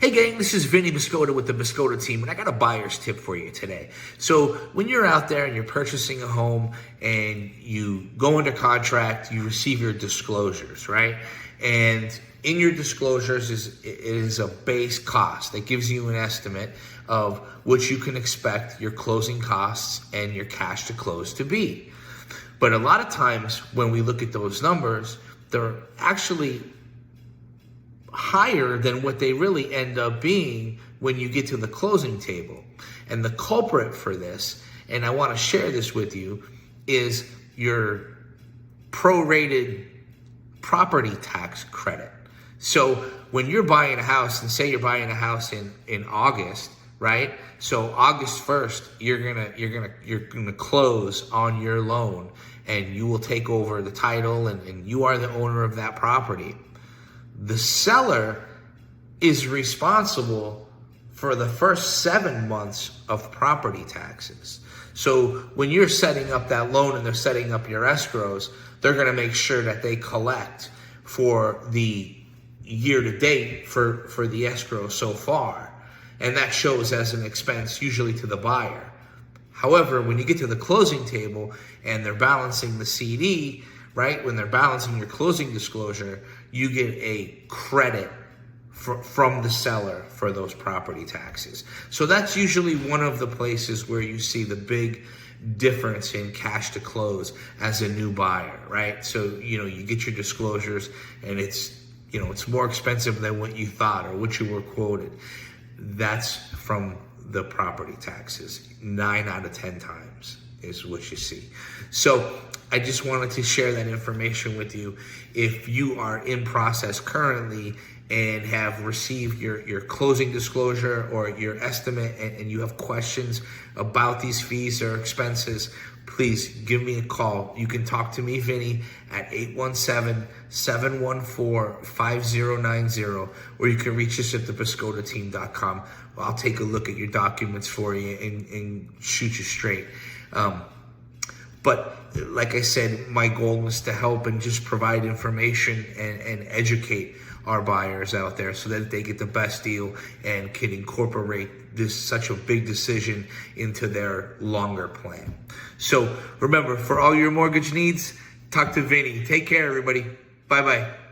Hey gang, this is Vinny Biscotto with the Biscotto Team, and I got a buyer's tip for you today. So when you're out there and you're purchasing a home and you go under contract, you receive your disclosures, right? And in your disclosures is a base cost that gives you an estimate of what you can expect your closing costs and your cash to close to be. But a lot of times when we look at those numbers, they're actually higher than what they really end up being when you get to the closing table. And the culprit for this, and I want to share this with you, is your prorated property tax credit. So when you're buying a house, and say you're buying a house in August, right? So August 1st, you're gonna close on your loan, and you will take over the title, and you are the owner of that property. The seller is responsible for the first 7 months of property taxes. So when you're setting up that loan and they're setting up your escrows, they're going to make sure that they collect for the year to date for the escrow so far. And that shows as an expense usually to the buyer. However, when you get to the closing table and they're balancing the CD, right? When they're balancing your closing disclosure, you get a credit from the seller for those property taxes. So that's usually one of the places where you see the big difference in cash to close as a new buyer, right? So, you get your disclosures and it's more expensive than what you thought or what you were quoted. That's from the property taxes. 9 out of 10 times is what you see. So I just wanted to share that information with you. If you are in process currently and have received your closing disclosure or your estimate and you have questions about these fees or expenses, please give me a call. You can talk to me, Vinny, at 817-714-5090, or you can reach us at thebiscottoteam.com. I'll take a look at your documents for you and shoot you straight. But like I said, my goal was to help and just provide information and educate our buyers out there so that they get the best deal and can incorporate such a big decision into their longer plan. So remember, for all your mortgage needs, talk to Vinny. Take care, everybody. Bye-bye.